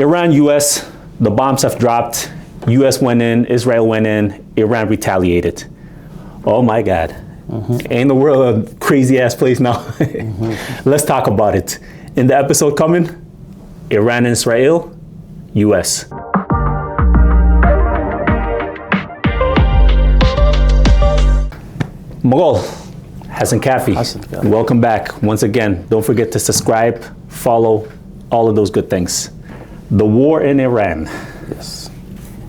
Iran, US, the bombs have dropped. US went in, Israel went in, Iran retaliated. Oh my God. Ain't the world a crazy ass place now? Let's talk about it. In the episode coming, Iran and Israel, US. Mogol, Hassan Kafi, welcome back once again. Don't forget to subscribe, follow, all of those good things. The war in Iran. Yes.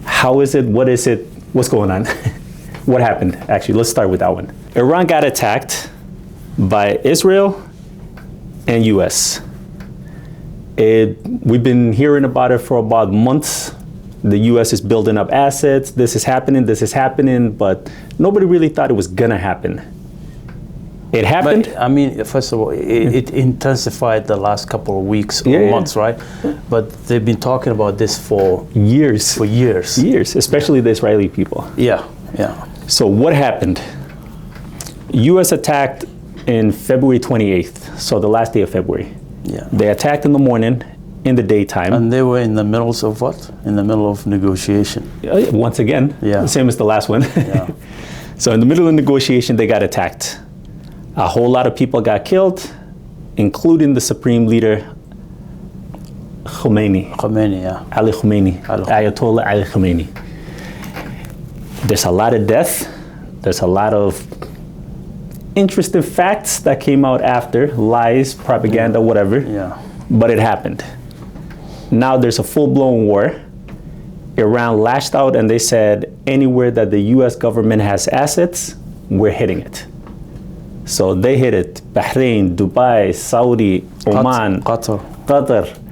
How is it? What is it? What's going on? What happened? Actually, let's start with that one. Iran got attacked by Israel and US. We've been hearing about it for about months. The US is building up assets. This is happening, but nobody really thought it was gonna happen. It happened. But, I mean, first of all, it intensified the last couple of weeks or months, right? But they've been talking about this for years. For years. Years, especially the Israeli people. Yeah. So what happened? US attacked in February 28th, so the last day of February. Yeah. They attacked in the morning, in the daytime. And they were in the middle of what? In the middle of negotiation. Once again, same as the last one. Yeah. So in the middle of negotiation, they got attacked. A whole lot of people got killed, including the supreme leader, Khomeini. Ali Khomeini. Ayatollah Ali Khomeini. There's a lot of death. There's a lot of interesting facts that came out after, lies, propaganda, whatever. Yeah. But it happened. Now there's a full-blown war. Iran lashed out and they said, anywhere that the US government has assets, we're hitting it. So they hit it. Bahrain, Dubai, Saudi, Oman, Qatar.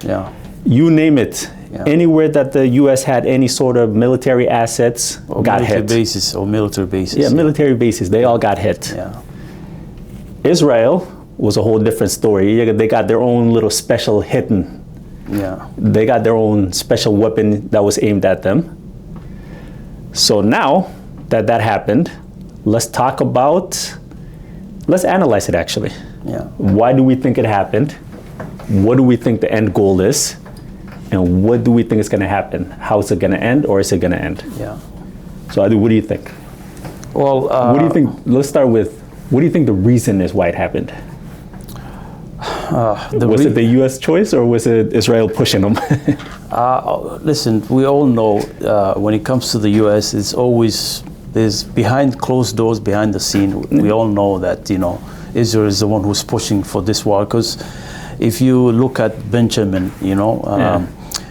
Yeah. You name it. Yeah. Anywhere that the US had any sort of military assets or got military hit. Bases or military bases. Yeah, military bases. They all got hit. Yeah. Israel was a whole different story. They got their own little special hitting. Yeah. They got their own special weapon that was aimed at them. So now that happened, let's analyze it actually. Yeah. Why do we think it happened? What do we think the end goal is? And what do we think is going to happen? How is it going to end, or is it going to end? Yeah. So Adi, what do you think? Well, what do you think? Let's start with, what do you think the reason is why it happened? Was it the U.S. choice, or was it Israel pushing them? Listen, we all know when it comes to the U.S., there's behind closed doors, behind the scene. We all know that Israel is the one who's pushing for this war. Because if you look at Benjamin,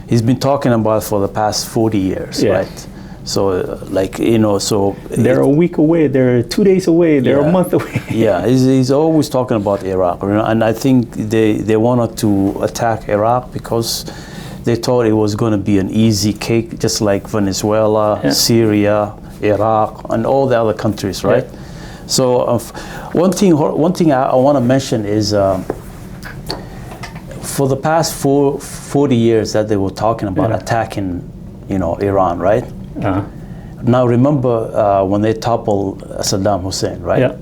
he's been talking about it for the past 40 years, right? So, they're a week away, they're 2 days away, they're a month away. Yeah, he's always talking about Iraq, and I think they wanted to attack Iraq because they thought it was going to be an easy cake, just like Venezuela, Syria, Iraq, and all the other countries, right? Yeah. So, one thing I want to mention is for the past 40 years that they were talking about attacking, Iran, right? Uh-huh. Now remember when they toppled Saddam Hussein, right? Yeah.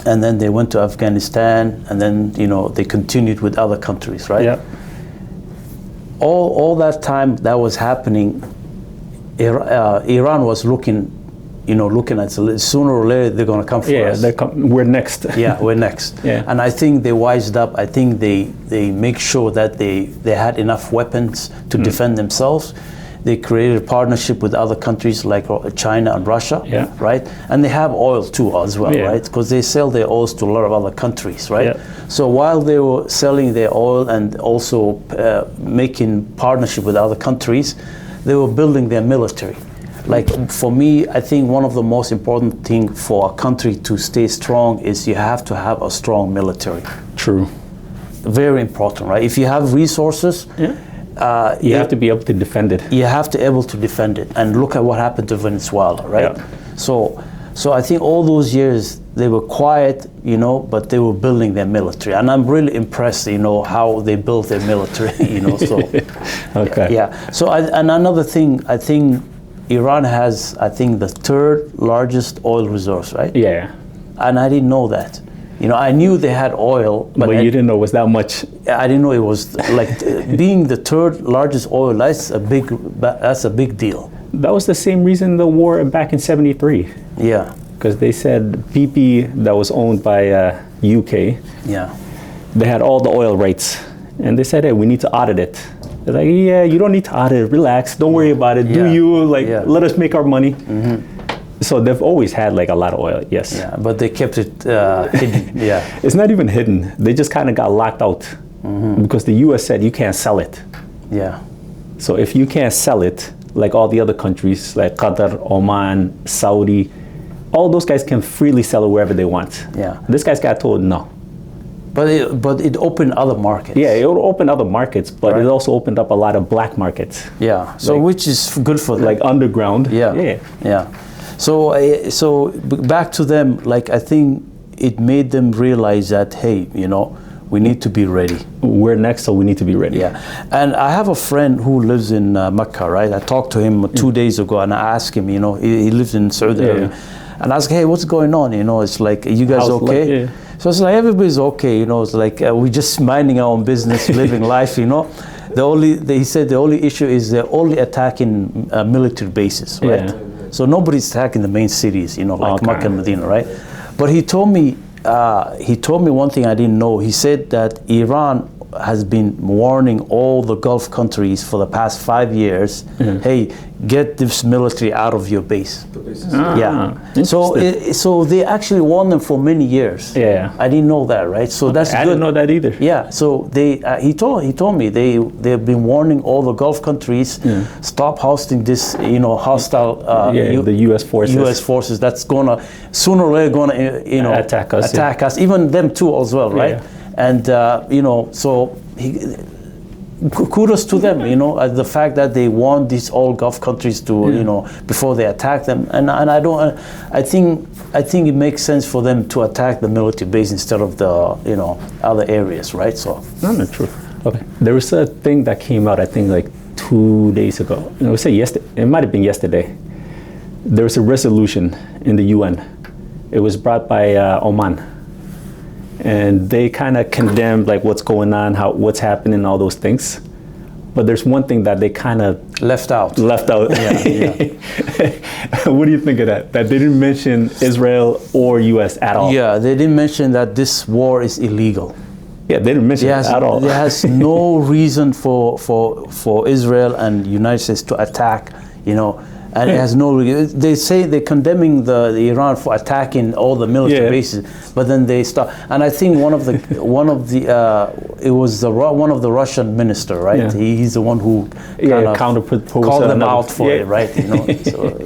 And then they went to Afghanistan, and then they continued with other countries, right? Yeah. All that time that was happening, Iran was looking at sooner or later they're going to come for us. We're next. Yeah, we're next. Yeah. And I think they wised up. I think they make sure that they had enough weapons to defend themselves. They created a partnership with other countries like China and Russia, right? And they have oil too as well, right? Because they sell their oils to a lot of other countries, right? Yeah. So while they were selling their oil and also making partnership with other countries, they were building their military. Like for me, I think one of the most important thing for a country to stay strong is you have to have a strong military. True. Very important, right? If you have resources, you have to be able to defend it. You have to be able to defend it. And look at what happened to Venezuela, right? Yeah. So I think all those years they were quiet, but they were building their military. And I'm really impressed, how they built their military, So, okay. Yeah. So, and another thing, I think Iran has, the third largest oil resource, right? Yeah. And I didn't know that. You know, I knew they had oil, but you didn't know it was that much. I didn't know it was like being the third largest oil. That's a big deal. That was the same reason the war back in '73. Yeah. Because they said BP, that was owned by UK. Yeah. They had all the oil rights, and they said, "Hey, we need to audit it." They're like, "Yeah, you don't need to audit it. Relax. Don't worry about it. Do you let us make our money?" So they've always had like a lot of oil, yes. Yeah, but they kept it hidden. Yeah. It's not even hidden. They just kind of got locked out because the U.S. said you can't sell it. Yeah. So if you can't sell it, like all the other countries, like Qatar, Oman, Saudi, all those guys can freely sell it wherever they want. Yeah. This guy's got told no. But it opened other markets. Yeah, it opened other markets, but it also opened up a lot of black markets. Yeah. So which is good for them. Like underground. Yeah. Yeah. So back to them, like I think it made them realize that, hey, you know, we need to be ready. We're next, so we need to be ready. Yeah. And I have a friend who lives in Mecca, right? I talked to him 2 days ago, and I asked him, you know, he lives in Saudi Arabia. And I asked, hey, what's going on? You know, it's like, you guys okay? So it's like, everybody's okay, you know, it's like, we're just minding our own business, living life, you know. He said the only issue is they're only attacking military bases, right? Yeah. So nobody's attacking the main cities, you know, like Mecca and Medina, right? But he told me one thing I didn't know. He said that Iran has been warning all the Gulf countries for the past 5 years, hey, get this military out of your base. So they actually warned them for many years. Yeah, I didn't know that, right? So that's good. I didn't know that either. Yeah, so he told me they've been warning all the Gulf countries, stop hosting this, you know, hostile the U.S. forces. U.S. forces that's gonna sooner or later gonna, you know, attack us, even them too as well, right? And you know, so kudos to them, you know, the fact that they want these all Gulf countries to, you know, before they attack them. And I think it makes sense for them to attack the military base instead of the, you know, other areas, right? So no, true. Okay, there was a thing that came out, I think, like 2 days ago. It was yesterday. It might have been yesterday. There was a resolution in the UN. It was brought by Oman. And they kind of condemned like what's going on, what's happening, all those things. But there's one thing that they kind of left out. Yeah. What do you think of that? That they didn't mention Israel or U.S. at all. Yeah, they didn't mention that this war is illegal. Yeah, they didn't mention it at all. There has no reason for Israel and United States to attack, you know. And it has no. They say they're condemning the Iran for attacking all the military bases, but then they stop. And I think one of the Russian minister, right? Yeah. He's the one who called them out for it, right? You know.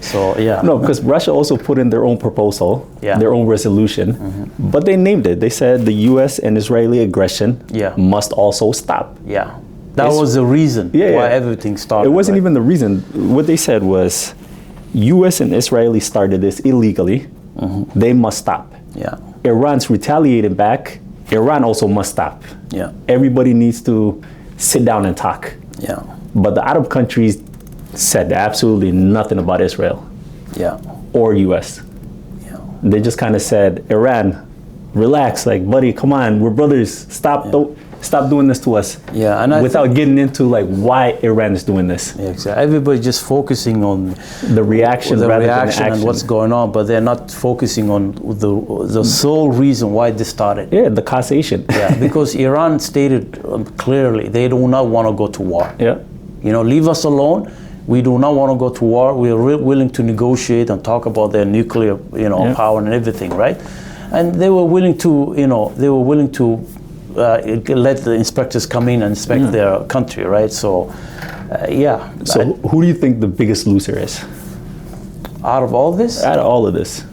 So yeah. No, because Russia also put in their own proposal, their own resolution, but they named it. They said the U.S. and Israeli aggression must also stop. Yeah. That was the reason why everything started. It wasn't even the reason. What they said was, U.S. and Israeli started this illegally. They must stop. Yeah. Iran's retaliated back. Iran also must stop. Yeah. Everybody needs to sit down and talk. Yeah. But the Arab countries said absolutely nothing about Israel. Yeah. Or U.S. Yeah. They just kind of said, Iran, relax, like, buddy, come on, we're brothers. Stop doing this to us. Yeah, and without getting into like why Iran is doing this. Yeah, exactly. Everybody's just focusing on the reaction, and what's going on, but they're not focusing on the sole reason why this started. Yeah, the causation. Yeah, because Iran stated clearly they do not want to go to war. Yeah, you know, leave us alone. We do not want to go to war. We are willing to negotiate and talk about their nuclear, you know, power and everything, right? And they were willing to, you know, let the inspectors come in and inspect their country, right? So, So, who do you think the biggest loser is? Out of all this? Out of all of this.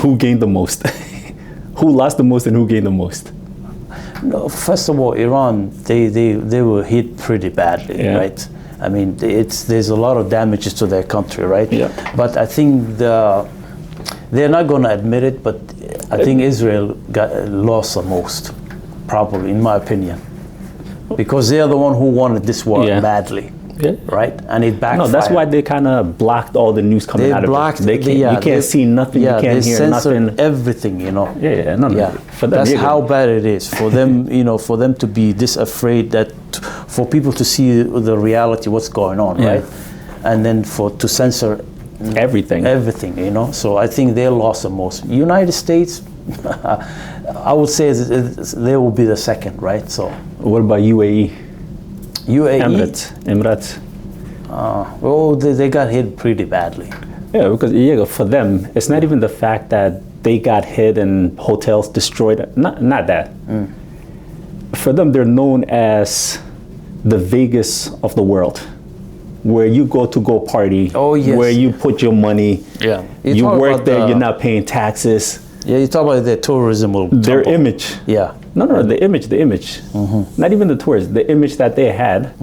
Who gained the most? Who lost the most and who gained the most? No, first of all, Iran, they were hit pretty badly, right? I mean, there's a lot of damages to their country, right? Yeah. But I think they're not going to admit it, but I think Israel lost the most, probably, in my opinion, because they're the one who wanted this war badly. Yeah. right? And it backfired. No, that's why they kind of blocked all the news coming out blocked, of it. You can't see nothing, you can't they hear censored nothing. everything, No. For them, that's how bad it is for them. For them to be this afraid, that for people to see the reality, what's going on, right? And then to censor everything. So I think they lost the most. United States, I would say they will be the second, right? So what about UAE? Emirates. They got hit pretty badly. Yeah, because for them, it's not even the fact that they got hit and hotels destroyed. Not that. For them, they're known as the Vegas of the world, where you go party. Oh, yes. Where you put your money. Yeah. You work there, you're not paying taxes. Yeah, you talk about their tourism. Their image. Yeah. No, the image. Mm-hmm. Not even the tourists. The image that they had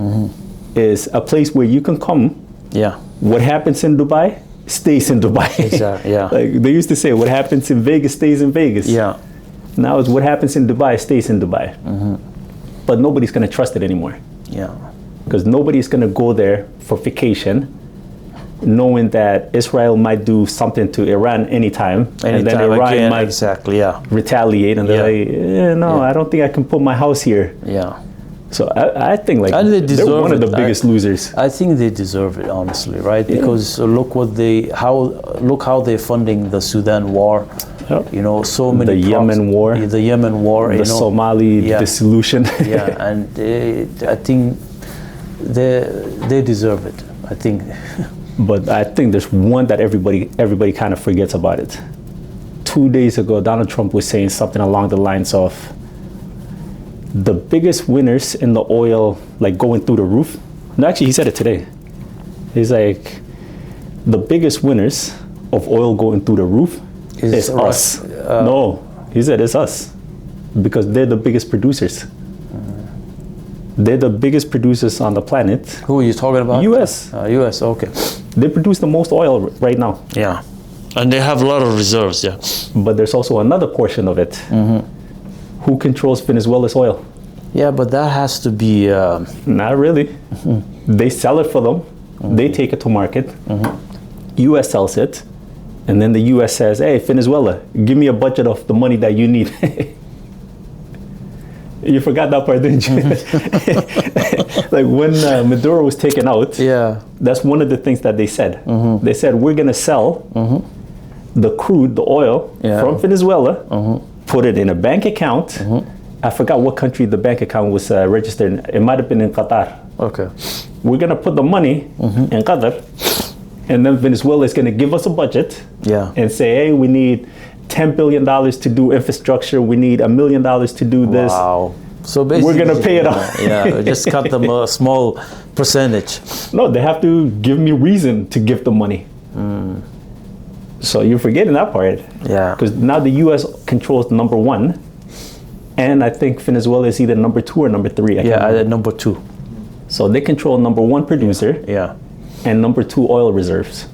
is a place where you can come. Yeah. What happens in Dubai stays in Dubai. Exactly. Yeah. Like they used to say, what happens in Vegas stays in Vegas. Yeah. Now it's what happens in Dubai stays in Dubai. But nobody's going to trust it anymore. Yeah. Because nobody's going to go there for vacation, knowing that Israel might do something to Iran anytime and then Iran might retaliate, and they're like, I don't think I can put my house here. Yeah. So I think they're one of the biggest losers. I think they deserve it, honestly, right? Because look how they're funding the Sudan war. Yep. So many. The Yemen war. The Yemen war. The Somali dissolution. And I think they deserve it. I think. But I think there's one that everybody kind of forgets about it. 2 days ago, Donald Trump was saying something along the lines of the biggest winners in the oil, like going through the roof. No, actually, he said it today. He's like, the biggest winners of oil going through the roof is us. No, he said it's us, because they're the biggest producers. They're the biggest producers on the planet. Who are you talking about? U.S. U.S. Okay. They produce the most oil right now. Yeah, and they have a lot of reserves. Yeah. But there's also another portion of it. Who controls Venezuela's oil? Yeah, but that has to be. Not really. They sell it for them. They take it to market. U.S. sells it, and then the U.S. says, "Hey, Venezuela, give me a budget of the money that you need." You forgot that part, didn't you? Like when Maduro was taken out, that's one of the things that they said. They said, we're going to sell the crude, the oil from Venezuela, put it in a bank account. I forgot what country the bank account was registered in. It might have been in Qatar. Okay. We're going to put the money in Qatar, and then Venezuela is going to give us a budget and say, hey, we need $10 billion to do infrastructure. We need $1 million to do this. Wow. So basically, we're going to pay it off. Just cut them a small percentage. No, they have to give me reason to give the money. So you're forgetting that part. Yeah. Because now the U.S. controls number one. And I think Venezuela is either number 2 or number 3. Number 2. So they control number 1 producer. Yeah. And number 2 oil reserves.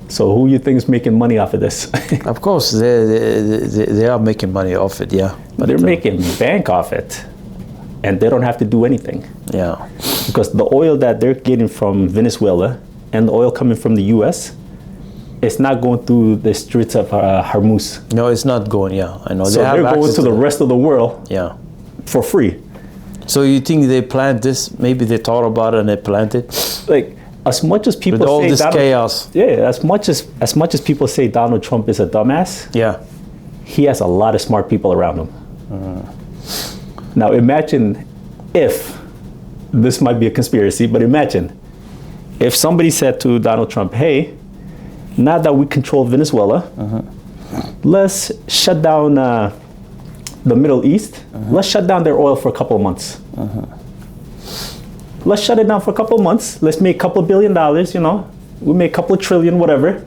So who you think is making money off of this? Of course, they are making money off it, But they're making bank off it, and they don't have to do anything. Yeah. Because the oil that they're getting from Venezuela and the oil coming from the U.S., it's not going through the Straits of Hormuz. No, it's not going. I know. So they're going to the rest of the world. For free. So you think they planned this? Maybe they thought about it and they planned it. Like, as much as people with all say this chaos. As much as people say Donald Trump is a dumbass, he has a lot of smart people around him. Now imagine if, this might be a conspiracy, but imagine if somebody said to Donald Trump, hey, now that we control Venezuela, let's shut down the Middle East. Let's shut down their oil for a couple of months. Let's shut it down for a couple of months. Let's make a couple of $1 billion, we make a couple of trillion, whatever.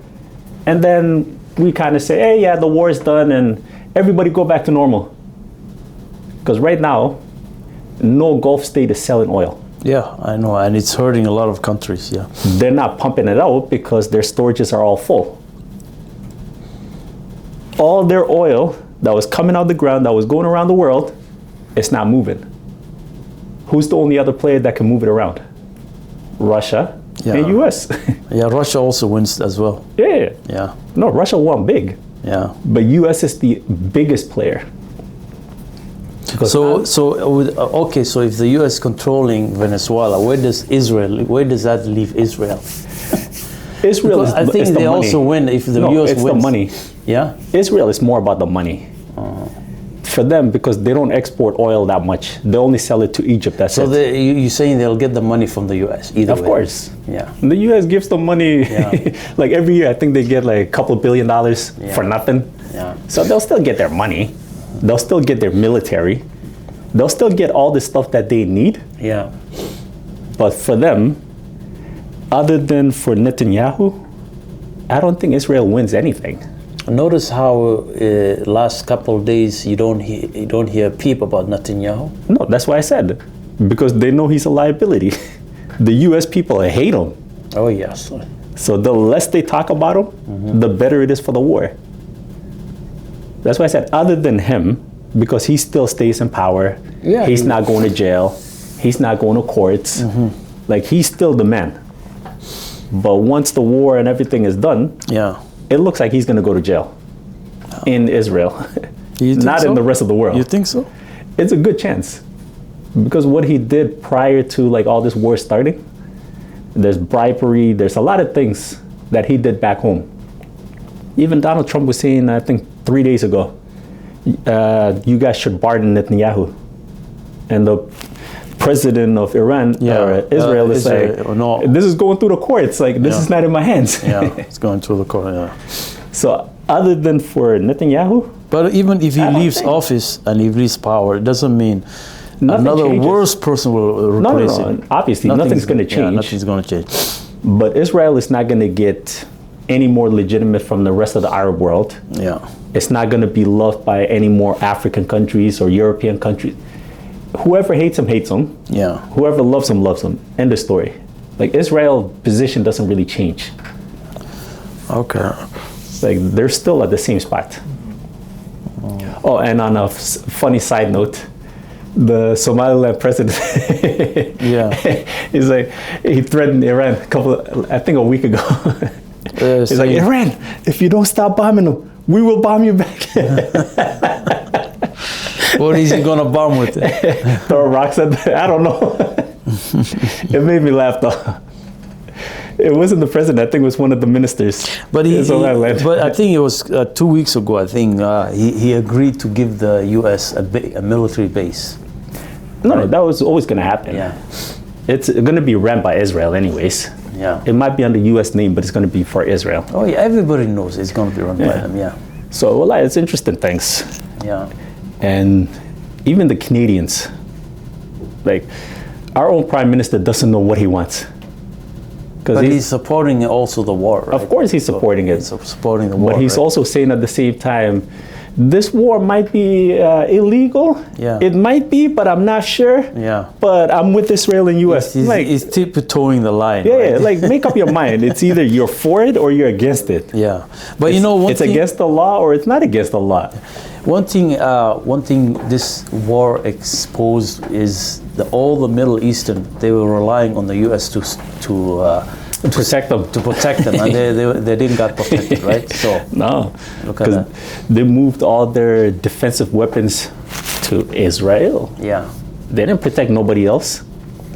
And then we kind of say, hey, the war is done and everybody go back to normal. Because right now, no Gulf state is selling oil. Yeah, I know, and it's hurting a lot of countries, They're not pumping it out because their storages are all full. All their oil that was coming out of the ground, that was going around the world, it's not moving. Who's the only other player that can move it around? Russia, Yeah. and US. Yeah, Russia also wins as well. Yeah. Yeah. No, Russia won big, Yeah. but US is the biggest player. Because Okay, so if the U.S. controlling Venezuela, where does that leave Israel? Israel is, I think is the they money. also win if the No, U.S. it's wins. the money. Yeah. Israel is more about the money. For them, because they don't export oil that much, they only sell it to Egypt. That's So it. you're saying they'll get the money from the U.S. either Of way? course. Yeah. The U.S. gives them money, Yeah. like every year. I think they get like a couple $1 billion for nothing. Yeah. So they'll still get their money. They'll still get their military. They'll still get all the stuff that they need. Yeah. But for them, other than for Netanyahu, I don't think Israel wins anything. Notice how last couple of days you don't hear a peep about Netanyahu. No, that's why I said, because they know he's a liability. The U.S. people hate him. Oh yes. So the less they talk about him, the better it is for the war. That's why I said, other than him, because he still stays in power, Yeah, he's not going to jail, he's not going to courts, like he's still the man. But once the war and everything is done, Yeah. it looks like he's going to go to jail in Israel, You think not so? in the rest of the world. You think so? It's a good chance, because what he did prior to like all this war starting, there's bribery, there's a lot of things that he did back home. Even Donald Trump was saying, I think 3 days ago, you guys should pardon Netanyahu. And the president of Iran or Israel is like, no. this is going through the courts. Like, this is not in my hands. Yeah, it's going through the court. Yeah. So other than for Netanyahu, But even if he I don't leaves think- office and he leaves power, it doesn't mean Nothing another changes. worse person will replace him. Obviously, nothing's going to change. Yeah, nothing's going to change. But Israel is not going to get any more legitimate from the rest of the Arab world. Yeah. It's not going to be loved by any more African countries or European countries. Whoever hates him, hates him. Yeah. Whoever loves him, loves him. End of story. Like, Israel's position doesn't really change. Okay. Like, they're still at the same spot. Oh, and on a funny side note, the Somaliland president, Yeah. he's like, he threatened Iran I think a week ago. He's like, Iran, if you don't stop bombing them, we will bomb you back. What is he gonna bomb with it? Throw rocks at I don't know. It made me laugh though. It wasn't the president. I think it was one of the ministers. But But I think it was 2 weeks ago. I think he agreed to give the U.S. a military base. No, that was always going to happen. Yeah. It's going to be ran by Israel anyways. Yeah. It might be under U.S. name, but it's going to be for Israel. Oh yeah, everybody knows it's going to be run by them. Yeah. So, well, it's interesting things. Yeah. And even the Canadians, like, our own prime minister doesn't know what he wants. But he's supporting also the war, right? Of course he's supporting it. He's supporting the war. But he's right? also saying at the same time, this war might be illegal. Yeah. It might be, but I'm not sure. Yeah. But I'm with Israel and U.S. He's tiptoeing the line. Yeah, right? yeah, like make up your mind. It's either you're for it or you're against it. Yeah. But you know, it's against the law or it's not against the law. One thing this war exposed is all the Middle Eastern, they were relying on the U.S. to Protect them. to protect them, and they didn't get protected, right? So No, Look at because they moved all their defensive weapons to Israel. yeah, They didn't protect nobody else.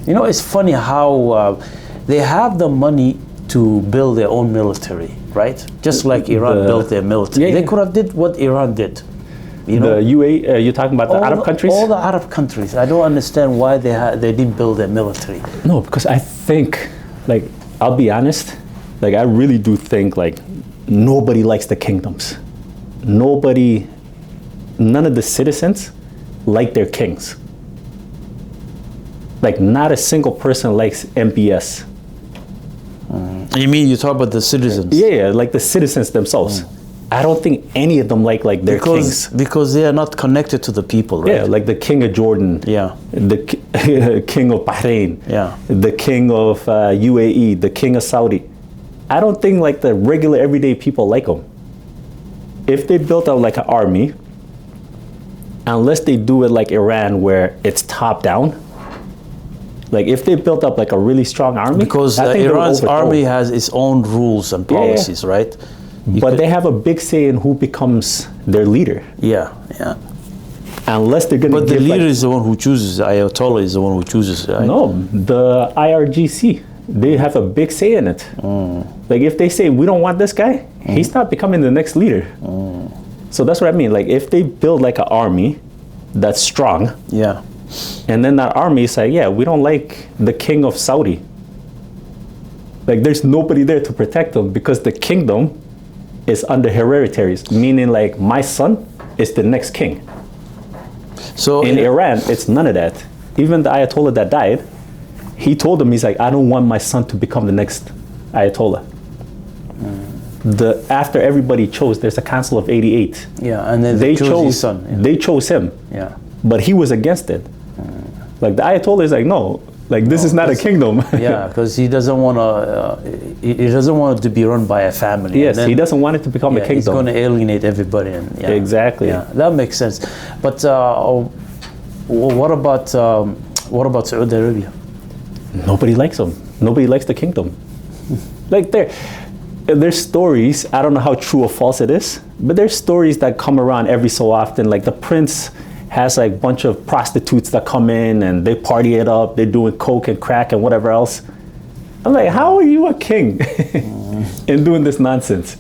you know, it's funny how they have the money to build their own military, right? Just like Iran built their military. Yeah, They yeah. could have did what Iran did. You know, The UAE, you're talking about the Arab countries? All the Arab countries. I don't understand why they didn't build their military. No, because I think, like, I'll be honest, like, I really do think, like, nobody likes the kingdoms. None of the citizens like their kings. Like, not a single person likes MBS. You mean you talk about the citizens? Yeah, like the citizens themselves. I don't think any of them like their kings. Because they are not connected to the people, right? Yeah, like the king of Jordan. Yeah. The king of Bahrain. Yeah. The king of UAE. The king of Saudi. I don't think like the regular everyday people like them. If they built out like an army, unless they do it like Iran where it's top down, Like if they built up like a really strong army, because I think they would Iran's overthrow. army has its own rules and policies, right? But they have a big say in who becomes their leader. Yeah. Unless they're going to But the give leader like, is the one who chooses. The Ayatollah is the one who chooses. Right? no, the IRGC, they have a big say in it. Like if they say we don't want this guy, he's not becoming the next leader. So that's what I mean. Like if they build like an army that's strong, Yeah. and then that army is like, yeah, we don't like the king of Saudi. Like there's nobody there to protect them because the kingdom is under hereditaries, meaning like my son is the next king. So In Iran, it's none of that. Even the Ayatollah that died, he told him, he's like, I don't want my son to become the next Ayatollah. After everybody chose, there's a council of 88. yeah, and then They chose chose his son. Yeah. They chose him, Yeah. but he was against it. Like the Ayatollah is like, no, like this is not a kingdom. Yeah, because he doesn't want to. He doesn't want it to be run by a family. Yes, And then, he doesn't want it to become a He's kingdom. going to alienate everybody. And Exactly. Yeah, that makes sense. But what about Saudi Arabia? Nobody likes him. Nobody likes the kingdom. Like there's stories, I don't know how true or false it is, but there's stories that come around every so often. Like the prince has like a bunch of prostitutes that come in and they party it up. They're doing coke and crack and whatever else. I'm like, how are you a king and doing this nonsense?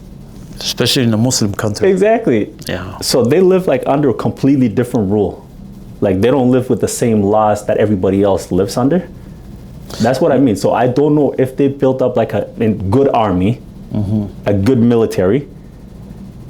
Especially in a Muslim country. Exactly. Yeah. So they live like under a completely different rule. Like they don't live with the same laws that everybody else lives under. That's what I mean. So I don't know if they built up like a good army, a good military.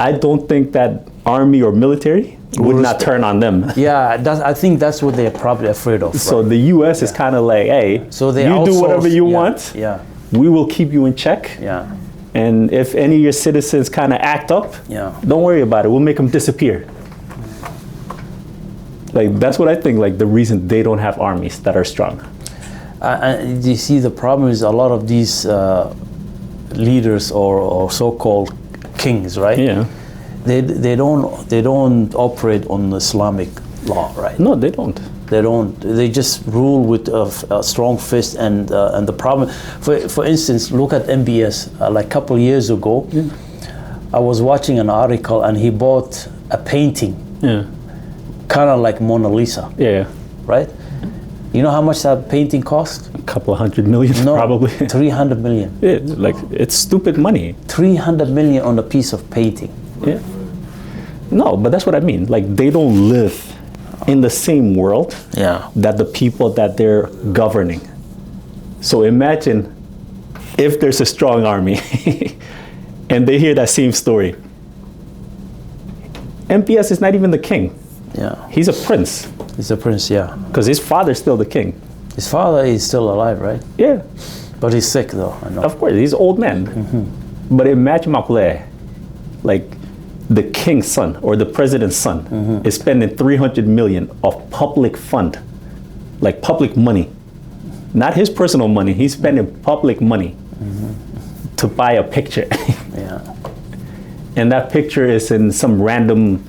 I don't think that army or military would not turn on them. Yeah, I think that's what they're probably afraid of. So right? the U.S. is kind of like, hey, So they you do outsource- whatever you yeah, want. Yeah. We will keep you in check. Yeah. And if any of your citizens kind of act up, Yeah. don't worry about it. We'll make them disappear. Like that's what I think. Like the reason they don't have armies that are strong. And you see, the problem is a lot of these leaders or so-called kings, right? Yeah. They don't operate on Islamic law, right? No, they don't. They don't. They just rule with a strong fist, and the problem. For instance, look at MBS. Like a couple of years ago, I was watching an article, and he bought a painting, Yeah. kind of like Mona Lisa, Yeah. right? You know how much that painting cost? A couple $100 million, No, probably. 300 million. Yeah, like it's stupid money. 300 million on a piece of painting. Yeah. No, but that's what I mean. Like they don't live in the same world Yeah. that the people that they're governing. So imagine if there's a strong army and they hear that same story. MPS is not even the king. Yeah. He's a prince He's a prince, yeah. because his father's still the king. His father is still alive, right? Yeah, But he's sick, though, I know. of course, he's an old man. But imagine Makule, like the king's son or the president's son is spending 300 million of public fund, like public money, not his personal money. He's spending public money to buy a picture. Yeah. And that picture is in some random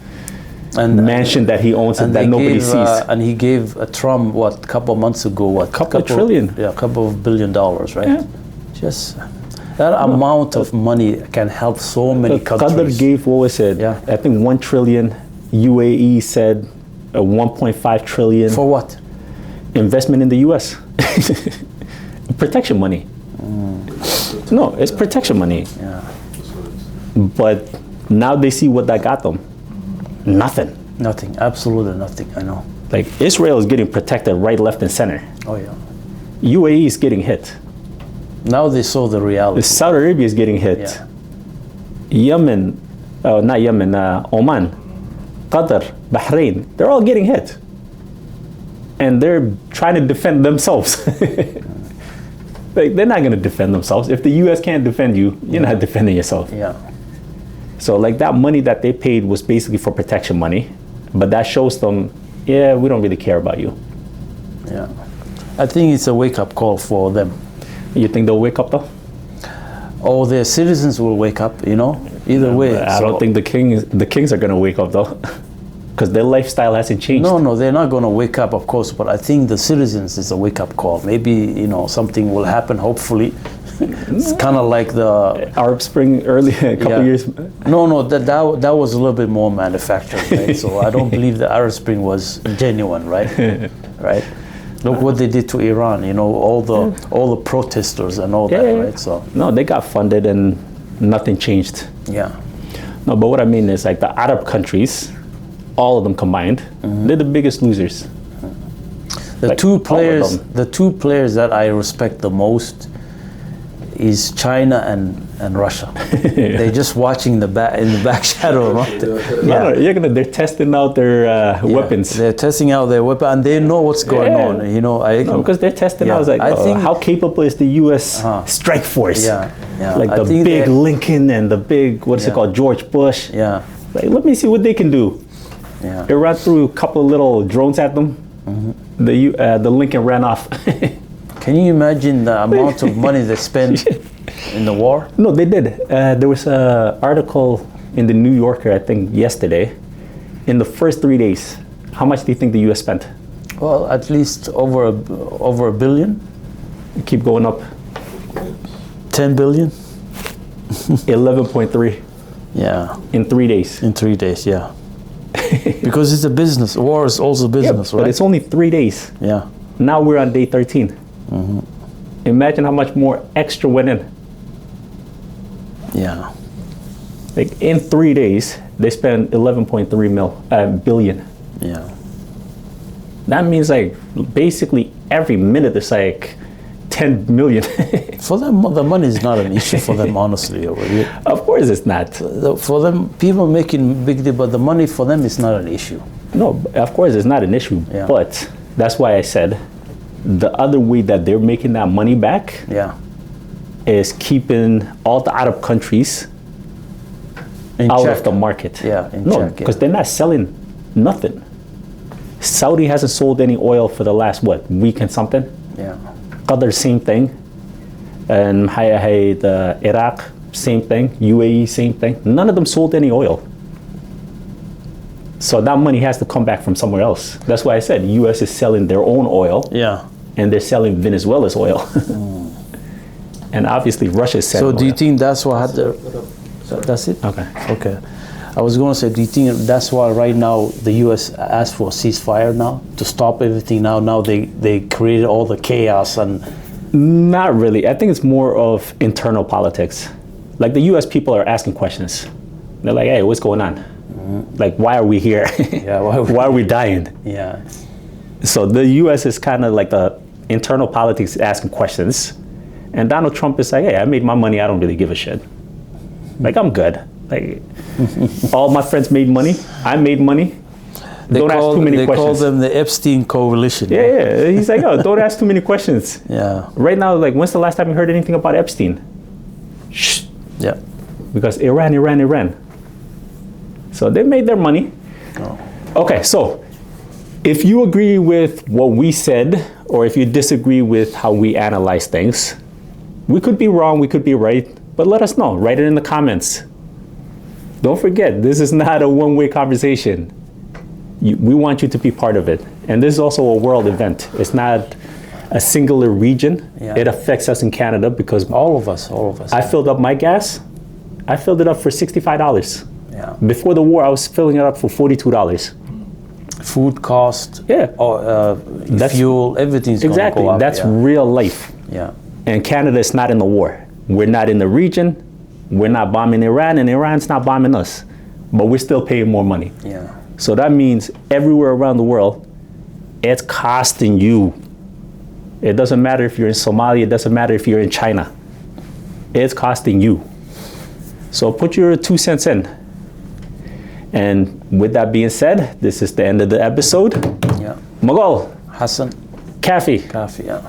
mansion that he owns and that they nobody gave, sees. And he gave Trump, what, a couple months ago, what? Couple trillion. Yeah, a couple of $1 billion, right? Yeah. Just that amount of money can help so many Qatar countries. gave, what was it? Yeah. I think 1 trillion. UAE said 1.5 trillion. For what? Investment in the U.S. Protection money. No, it's protection money. Yeah. But now they see what that got them. Nothing. Nothing, absolutely nothing, I know. Like Israel is getting protected right, left, and center. Oh, yeah. UAE is getting hit. Now they saw the reality. Saudi Arabia is getting hit. Yeah. Yemen, not Yemen, Oman, Qatar, Bahrain, they're all getting hit. And they're trying to defend themselves. Like, they're not going to defend themselves. If the U.S. can't defend you, you're not defending yourself. Yeah. So like that money that they paid was basically for protection money. But that shows them, yeah, we don't really care about you. Yeah. I think it's a wake-up call for them. You think they'll wake up though? Or their citizens will wake up, you know? Either way. I don't think the kings are going to wake up though. Because their lifestyle hasn't changed. No, they're not going to wake up, of course, but I think the citizens is a wake-up call. Maybe, you know, something will happen, hopefully. It's kind of like the Arab Spring early, a couple years. No, that was a little bit more manufactured, right? So I don't believe the Arab Spring was genuine, right? Right? Look what they did to Iran, you know, all the protesters and all that, right? So no, they got funded and nothing changed. yeah. No, but what I mean is like the Arab countries, all of them combined, they're the biggest losers. The Like, two players that I respect the most is China and Russia. They're just watching in the back shadow. They're testing out their weapons. They're testing out their weapon, and they know what's going on. You know, because they're testing out. Like, how capable is the U.S. strike force? Yeah. Like the big Lincoln and the big it called, George Bush. Yeah. Like, let me see what they can do. Yeah. Iran threw a couple of little drones at them. The Lincoln ran off. Can you imagine the amount of money they spent in the war? No, they did. There was an article in the New Yorker, I think, yesterday. In the first 3 days, how much do you think the U.S. spent? Well, at least over a billion. Keep going up. 10 billion. 11.3. Yeah. In 3 days. In 3 days, yeah. Because it's a business. War is also business, right? But it's only 3 days. Yeah. Now we're on day 13. Imagine how much more extra went in. Yeah. Like in 3 days, they spent 11.3 billion. Yeah. That means like basically every minute it's like 10 million. For them, the money is not an issue for them, honestly. Of course it's not. For them, people making big deal, but the money for them is not an issue. No, of course it's not an issue. Yeah. But that's why I said the other way that they're making that money back is keeping all the Arab countries out of the market. Yeah, because they're not selling nothing. Saudi hasn't sold any oil for the last, week and something? Yeah. Qatar, same thing. And the Iraq, same thing. UAE, same thing. None of them sold any oil. So that money has to come back from somewhere else. That's why I said U.S. is selling their own oil. Yeah. And they're selling Venezuela's oil. And obviously Russia is selling oil. So do you think that's what that's it? Okay. I was going to say, do you think that's why right now the U.S. asked for a ceasefire now to stop everything now? Now they created all the chaos and... Not really. I think it's more of internal politics. Like the U.S. people are asking questions. They're like, hey, what's going on? Like, why are we here? Yeah, why are we dying? Yeah. So the U.S. is kind of like the internal politics asking questions. And Donald Trump is like, hey, I made my money. I don't really give a shit. Like, I'm good. Like, all my friends made money. I made money. Don't ask too many questions. They call them the Epstein Coalition. Yeah. He's like, oh, don't ask too many questions. Yeah. Right now, like, when's the last time you heard anything about Epstein? Shh. Yeah. Because Iran. So they made their money. Oh. Okay, so if you agree with what we said, or if you disagree with how we analyze things, we could be wrong, we could be right, but let us know. Write it in the comments. Don't forget, this is not a one-way conversation. We want you to be part of it. And this is also a world event. It's not a singular region. Yeah. It affects us in Canada because all of us. I filled up my gas. I filled it up for $65. Yeah. Before the war, I was filling it up for $42. Food cost, fuel, everything's going to go up. That's real life. Yeah. And Canada is not in the war. We're not in the region. We're not bombing Iran, and Iran's not bombing us. But we're still paying more money. Yeah. So that means everywhere around the world, it's costing you. It doesn't matter if you're in Somalia. It doesn't matter if you're in China. It's costing you. So put your 2 cents in. And with that being said, this is the end of the episode. Yeah. Mogol. Hassan. Kafi. Yeah.